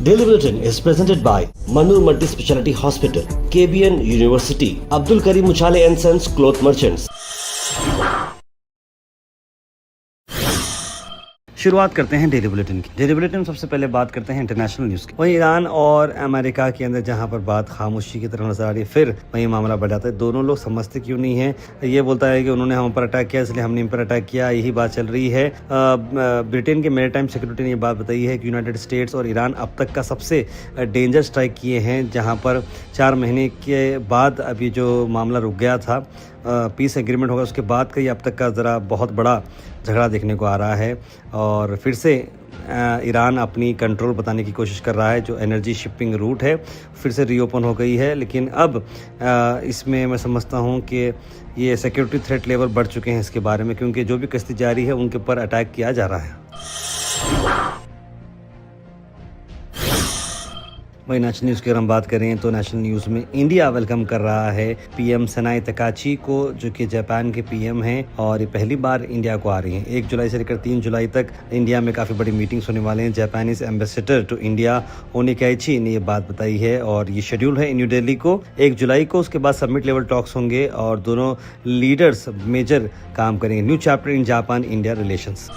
Daily Bulletin is presented by Manur Multi Speciality Hospital, KBN University, Abdul Karim Uchale and Sons Cloth Merchants. शुरुआत करते हैं daily bulletin की। Daily bulletin में सबसे पहले बात करते हैं इंटरनेशनल न्यूज़ की। वहीं ईरान और अमेरिका के अंदर जहां पर बात खामोशी की तरफ नजर आ रही है, फिर वहीं मामला बढ़ जाता है। दोनों लोग समझते क्यों नहीं है। ये बोलता है कि उन्होंने हम पर अटैक किया इसलिए हमने इन पर अटैक किया, यही बात चल रही है। ब्रिटेन के मैरीटाइम सिक्योरिटी ने ये बात बताई है कि यूनाइटेड स्टेट्स और ईरान अब तक का सबसे डेंजर स्ट्राइक किए हैं, जहाँ पर 4 महीने के बाद अभी जो मामला रुक गया था, पीस एग्रीमेंट होगा उसके बाद का ये अब तक का ज़रा बहुत बड़ा झगड़ा देखने को आ रहा है। और फिर से ईरान अपनी कंट्रोल बताने की कोशिश कर रहा है। जो एनर्जी शिपिंग रूट है फिर से रीओपन हो गई है, लेकिन अब इसमें मैं समझता हूँ कि ये सिक्योरिटी थ्रेट लेवल बढ़ चुके हैं इसके बारे में, क्योंकि जो भी कश्ती जारी है उनके ऊपर अटैक किया जा रहा है। वही नेशनल न्यूज़ की अगर हम बात करें तो नेशनल न्यूज़ में इंडिया वेलकम कर रहा है पीएम सनाई तकाची को, जो कि जापान के पीएम हैं और ये पहली बार इंडिया को आ रही हैं। 1 जुलाई से लेकर 3 जुलाई तक इंडिया में काफ़ी बड़ी मीटिंग्स होने वाले हैं। जापानीज एम्बेसडर टू इंडिया ओनिकाइची ने ये बात बताई है और ये शेड्यूल है न्यू दिल्ली को 1 जुलाई को। उसके बाद समिट लेवल टॉक्स होंगे और दोनों लीडर्स मेजर काम करेंगे। New chapter in Japan India relations.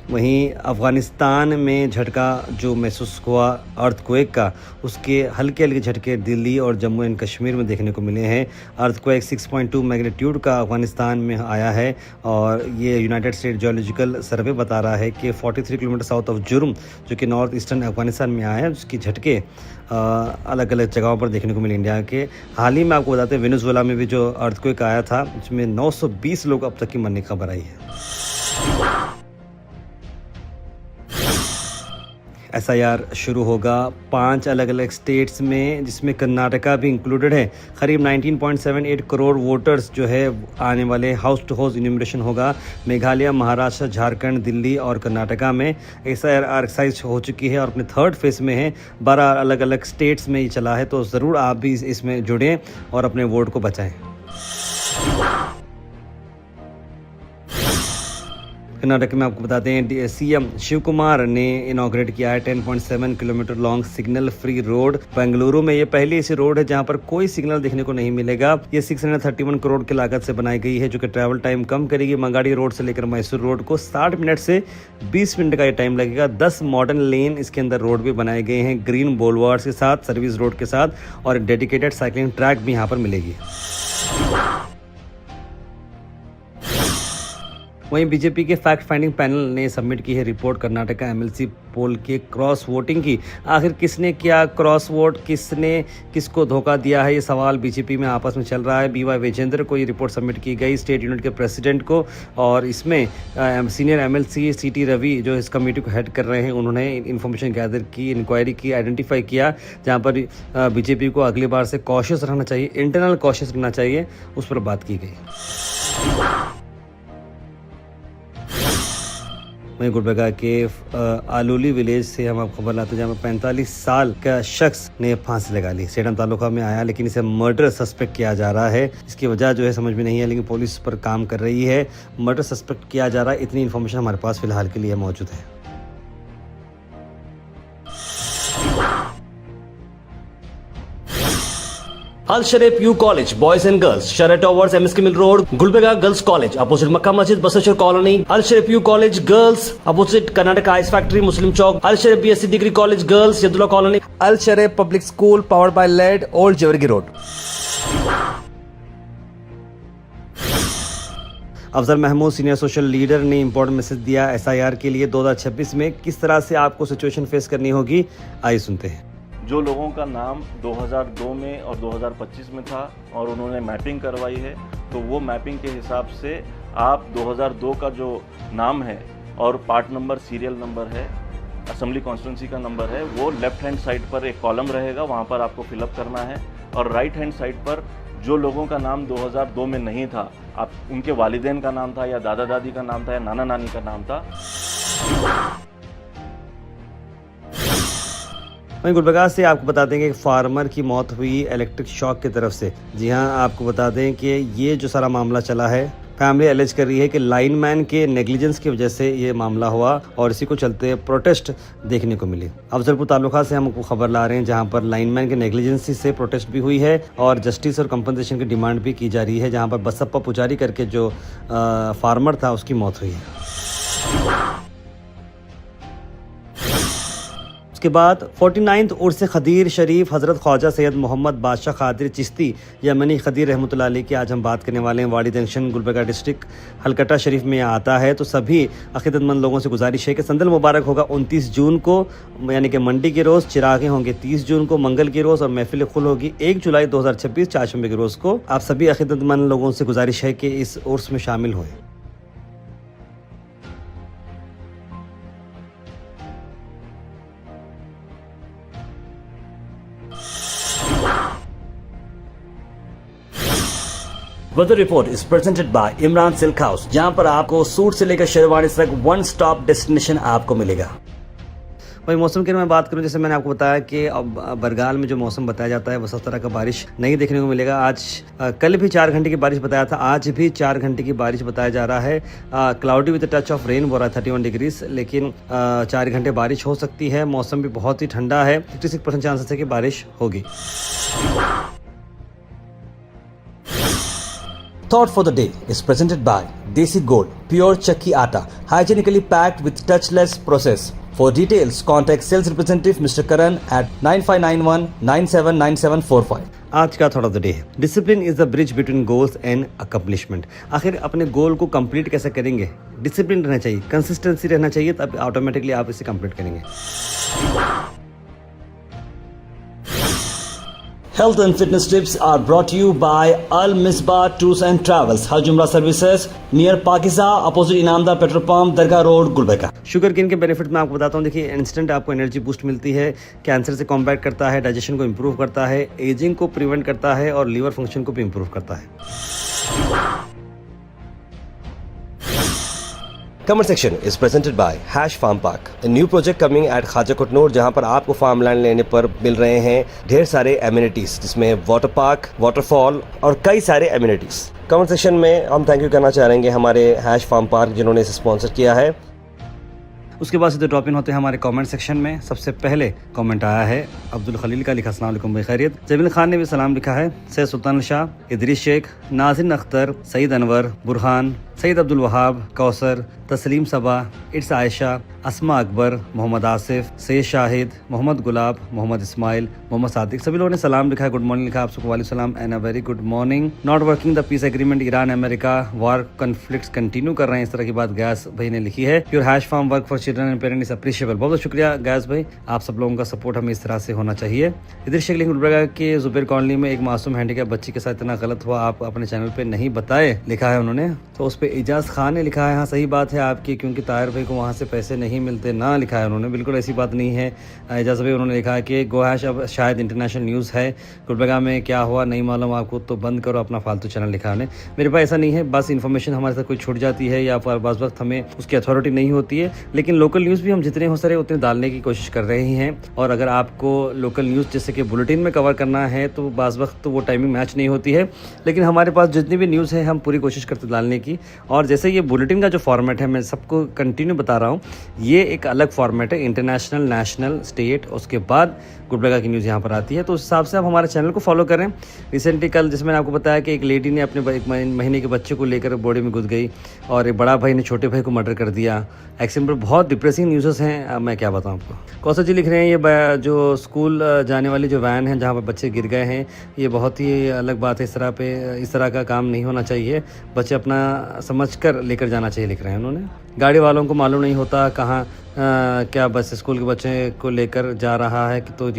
वहीं अफ़गानिस्तान में झटका जो महसूस हुआ अर्थक्वेक का, उसके हल्के हल्के झटके दिल्ली और जम्मू एंड कश्मीर में देखने को मिले हैं। अर्थक्वेक 6.2 मैग्नीट्यूड का अफ़गानिस्तान में आया है और ये यूनाइटेड स्टेट जियोलॉजिकल सर्वे बता रहा है कि 43 किलोमीटर साउथ ऑफ जुर्म, जो कि नॉर्थ ईस्टर्न अफ़गानिस्तान में आया है, उसकी झटके अलग अलग जगहों पर देखने को मिले इंडिया के। हाल ही में आपको बताते हैं वेनेजुएला में भी जो अर्थक्वेक आया था, उसमें 920 लोग अब तक की मरने की खबर आई है। SIR शुरू होगा 5 अलग अलग स्टेट्स में, जिसमें कर्नाटका भी इंक्लूडेड है। करीब 19.78 करोड़ वोटर्स जो है आने वाले हाउस टू हाउस इन्यूमरेशन होगा। मेघालय, महाराष्ट्र, झारखंड, दिल्ली और कर्नाटका में SIR एक्सरसाइज हो चुकी है और अपने 3rd फेज में है। 12 अलग अलग स्टेट्स में ये चला है, तो ज़रूर आप भी इसमें जुड़ें और अपने वोट को बचाएं। कर्नाटक में आपको बताते हैं सीएम शिव कुमार ने इनॉग्रेट किया है 10.7 kilometre long signal free road. Bengaluru में ये पहली ऐसी रोड है जहां पर कोई सिग्नल देखने को नहीं मिलेगा। ये 631 करोड़ की लागत से बनाई गई है, जो कि ट्रैवल टाइम कम करेगी। मंगाड़ी रोड से लेकर मैसूर रोड को 60 मिनट से 20 मिनट का ये टाइम लगेगा। 10 मॉडर्न लेन इसके अंदर रोड भी बनाए गए हैं, ग्रीन बोलवार्ड्स के साथ, सर्विस रोड के साथ, और डेडिकेटेड साइकिलिंग ट्रैक भी यहाँ पर मिलेगी। वहीं बीजेपी के फैक्ट फाइंडिंग पैनल ने सबमिट की है रिपोर्ट कर्नाटका MLC पोल के क्रॉस वोटिंग की। आखिर किसने किया क्रॉस वोट, किसने किसको धोखा दिया है, ये सवाल बीजेपी में आपस में चल रहा है। BY विजेंद्र को ये रिपोर्ट सबमिट की गई, स्टेट यूनिट के प्रेसिडेंट को, और इसमें सीनियर MLC CT रवि जो इस कमेटी को हेड कर रहे हैं, उन्होंने इन्फॉर्मेशन गैदर की, इंक्वायरी की, आइडेंटिफाई किया, जहाँ पर बीजेपी को अगली बार से कॉशियस रहना चाहिए, इंटरनल कॉशियस रहना चाहिए, उस पर बात की गई। वहीं गुलबर्गा के आलूली विलेज से हम आपको खबर लाते हैं, जहाँ पर 45 साल का शख्स ने फांसी लगा ली। सेडम तालुका में आया, लेकिन इसे मर्डर सस्पेक्ट किया जा रहा है। इसकी वजह जो है समझ में नहीं है, लेकिन पुलिस पर काम कर रही है। मर्डर सस्पेक्ट किया जा रहा है, इतनी इन्फॉर्मेशन हमारे पास फिलहाल के लिए मौजूद है। Al Sharif U College, Boys and Girls, Shara Towers, MSK Mill Road, Gulbarga Girls College, opposite Makkah Masjid, Basachar Colony. Al Sharif U College, Girls, opposite Karnataka Ice Factory, Muslim Chowk. Al Sharif BSc Degree College, Girls, Yadullah Colony. Al Sharif Public School, powered by LED, Old Jawargi Road. Afzal Mahmood senior social leader ने important message दिया SIR के लिए 2026 में किस तरह से आपको situation face करनी होगी, आइए सुनते हैं। जो लोगों का नाम 2002 में और 2025 में था और उन्होंने मैपिंग करवाई है, तो वो मैपिंग के हिसाब से आप 2002 का जो नाम है और पार्ट नंबर, सीरियल नंबर है, असेंबली कॉन्स्टिट्यूंसी का नंबर है, वो लेफ्ट हैंड साइड पर एक कॉलम रहेगा, वहाँ पर आपको फिलअप करना है। और राइट हैंड साइड पर जो लोगों का नाम 2002 में नहीं था, आप उनके वालिदैन का नाम था या दादा दादी का नाम था या नाना नानी का नाम था। वहीं गुलबर्गा से आपको बता देंगे कि फार्मर की मौत हुई इलेक्ट्रिक शॉक की तरफ से। जी हाँ, आपको बता दें कि ये जो सारा मामला चला है, फैमिली एलिज कर रही है कि लाइनमैन के नेग्लिजेंस की वजह से ये मामला हुआ और इसी को चलते प्रोटेस्ट देखने को मिली। अफजलपुर तालुका से हम आपको खबर ला रहे हैं जहां पर लाइनमैन के नेग्लिजेंसी से प्रोटेस्ट भी हुई है और जस्टिस और कंपनसेशन की डिमांड भी की जा रही है, जहां पर बसप्पा पुजारी करके जो फार्मर था उसकी मौत हुई है। उसके बाद 49th उर्स खदीर शरीफ हज़रत ख्वाजा सैयद मोहम्मद बादशाह खादिर चिश्ती यमनी खदीर रहमतुल्लाह अलैह की आज हम बात करने वाले हैं। वाड़ी जंक्शन गुलबर्गा डिस्ट्रिक्ट हलकटा शरीफ में आता है। तो सभी अक़ीदतमंद लोगों से गुजारिश है कि संदल मुबारक होगा 29 जून को, यानी कि मंडी के रोज़, चिरागे होंगे 30 जून को मंगल के रोज़ और महफिल खुल होगी 1 जुलाई 2026 चारशंबे के रोज़ को। आप सभी अक़ीदतमंद लोगों से गुजारिश है कि इस उर्स में शामिल हों। Weather report is presented by Imran silk house, जहां पर आपको सूट से लेकर शेरवानी तक वन स्टॉप डेस्टिनेशन आपको मिलेगा। वही मौसम की मैं बात करूं, जैसे मैंने आपको बताया कि अब बरगाल में जो मौसम बताया जाता है बस उस तरह का बारिश नहीं देखने को मिलेगा। आज कल भी 4 घंटे की बारिश बताया था, आज भी 4 घंटे की बारिश बताया जा रहा है। Cloudy with touch of rain हो रहा है 31 डिग्रीज, लेकिन 4 घंटे बारिश हो सकती है। मौसम भी बहुत ही ठंडा है, 56% चांसेस है कि बारिश होगी। Thought for the day is presented by Desi Gold, pure chakki atta, hygienically packed with touchless process. For details, contact sales representative Mr. Karan at 9591 979745. आज का थॉट ऑफ द डे है, discipline is the bridge between goals and accomplishment. आखिर अपने गोल को complete कैसे करेंगे? Discipline रहना चाहिए, कंसिस्टेंसी रहना चाहिए, तब ऑटोमेटिकली आप इसे कंप्लीट करेंगे। Health and fitness tips are brought to you by Al Misbah Tours and Travels, Hajj Umrah Services, near Pakiza, opposite Inamda Petrol Pump, Dargah Road, Gulbarga. Sugar cane के benefit मैं आपको बताता हूँ। देखिए, instant आपको energy boost मिलती है, cancer से कॉम्बैट करता है, डाइजेशन को इम्प्रूव करता है, एजिंग को प्रिवेंट करता है और लीवर फंक्शन को भी इम्प्रूव करता है। Comment section is presented by hash farm park, a new project coming at Khwaja Kotnur, जहां पर आपको फार्म लैंड लेने पर मिल रहे हैं ढेर सारे एमिनिटीज, जिसमें वाटर पार्क, वाटरफॉल और कई सारे एमिनिटीज। कमेंट सेक्शन में हम थैंक यू करना चाहेंगे हमारे हैश फार्म पार्क जिन्होंने इसे स्पॉन्सर किया है। उसके बाद सीधे ड्रॉप इन होते हैं हमारे कमेंट सेक्शन में। सबसे पहले कमेंट आया है अब्दुल खलील का, लिखा अस्सलाम वालेकुम खैरियत। जमील खान ने भी सलाम लिखा है। सैयद सुल्तान शाह, इदरीस शेख, नाजिन अख्तर, सईद अनवर, बुरहान, सईद अब्दुल वहाब, कौसर, तस्लीम सबा, इट्स आयशा, अस्मा अकबर, मोहम्मद आसिफ, सैयद शाहिद, मोहम्मद गुलाब, मोहम्मद इस्माइल, मोहम्मद सादिक, सभी लोगों ने सलाम लिखा है, गुड मॉर्निंग लिखा। आप सबको वालेकुम सलाम and a very good morning. Not working the piece agreement, Iran America war conflicts continue कर रहे हैं, इस तरह की बात गैस भाई ने लिखी है। Your hash farm work for children and parent is appreciable. बहुत बहुत शुक्रिया गैस भाई, आप सब लोगों का सपोर्ट हमें इस तरह से होना चाहिए। इधर शेख गुलबर्गा के जुबैर कॉलोनी में एक मासूम हैंडीकैप बच्ची के साथ इतना गलत हुआ, आप अपने चैनल पे नहीं बताए, लिखा है उन्होंने। तो उस पर एजाज खान ने लिखा है, हाँ सही बात है आपकी, क्योंकि ताहिर भाई को वहाँ से पैसे नहीं मिलते ना, लिखा है उन्होंने। बिल्कुल ऐसी बात नहीं है एजाज भाई। उन्होंने लिखा है कि गो हैश अब शायद इंटरनेशनल न्यूज़ है, गुलबर्गा में क्या हुआ नहीं मालूम आपको, तो बंद करो अपना फालतू चैनल, लिखा है उन्होंने। मेरे पास ऐसा नहीं है, बस इन्फॉर्मेशन हमारे साथ कोई छूट जाती है या बाज़ वक्त हमें उसकी अथॉरिटी नहीं होती है, लेकिन लोकल न्यूज़ भी हम जितने हो सके उतने डालने की कोशिश कर रहे हैं। और अगर आपको लोकल न्यूज़ जैसे कि बुलेटिन में कवर करना है तो बाज़ वक्त तो वो टाइमिंग मैच नहीं होती है, लेकिन हमारे पास जितनी भी न्यूज़ है हम पूरी कोशिश करते डालने की। और जैसे ये बुलेटिन का जो फॉर्मेट है, मैं सबको कंटिन्यू बता रहा हूँ, ये एक अलग फॉर्मेट है, इंटरनेशनल, नेशनल, स्टेट, उसके बाद गुलबर्गा की न्यूज़ यहाँ पर आती है। तो उस हिसाब से आप हमारे चैनल को फॉलो करें। रिसेंटली कल जिसमें मैंने आपको बताया कि एक लेडी ने अपने 1 महीने के बच्चे को लेकर बॉडी में घुस गई और एक बड़ा भाई ने छोटे भाई को मर्डर कर दिया। एक्शन पर बहुत डिप्रेसिंग न्यूज़ हैं, अब मैं क्या बताऊँ आपको। कौशल जी लिख रहे हैं, ये जो स्कूल जाने वाली जो वैन है जहाँ पर बच्चे गिर गए हैं, ये बहुत ही अलग बात है। इस तरह का काम नहीं होना चाहिए, बच्चे अपना समझ कर लेकर जाना चाहिए, लिख रहे हैं उन्होंने। गाड़ी वालों को मालूम नहीं होता कहाँ क्या बस स्कूल के बच्चे को लेकर जा रहा है, तो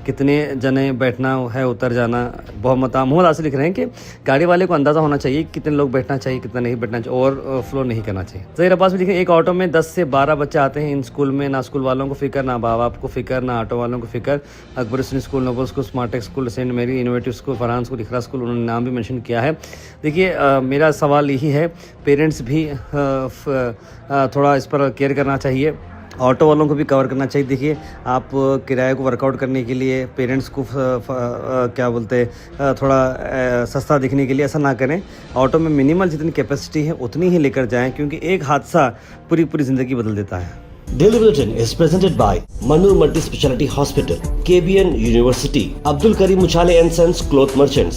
कितने जने बैठना है, उतर जाना। मोहम्मद आसिफ लिख रहे हैं कि गाड़ी वाले को अंदाज़ा होना चाहिए कितने लोग बैठना चाहिए, कितना नहीं बैठना चाहिए, ओवर फ्लो नहीं करना चाहिए। ज़हीर अब्बास भी लिखे, एक ऑटो में 10 से 12 बच्चे आते हैं इन स्कूल में, ना स्कूल वालों को फिक्र, ना माँ बाप को फिक्र, ना ऑटो वालों को फिक्र। Akbar Hussain school, noble school, Smartech school, saint Mary innovative school, Farhan school, Iqra school, उन्होंने नाम भी मेंशन किया है। देखिए मेरा सवाल यही है, पेरेंट्स भी थोड़ा इस पर केयर करना चाहिए। ऑटो वालों को भी कवर करना चाहिए। देखिए आप किराए को वर्कआउट करने के लिए पेरेंट्स को क्या बोलते हैं थोड़ा सस्ता दिखने के लिए ऐसा ना करें। ऑटो में मिनिमल जितनी कैपेसिटी है उतनी ही लेकर जाएं, क्योंकि एक हादसा पूरी ज़िंदगी बदल देता है। Daily Bulletin is presented by Manur Multi Speciality Hospital, KBN University, Abdul Karim Uchale and Sons Cloth Merchants.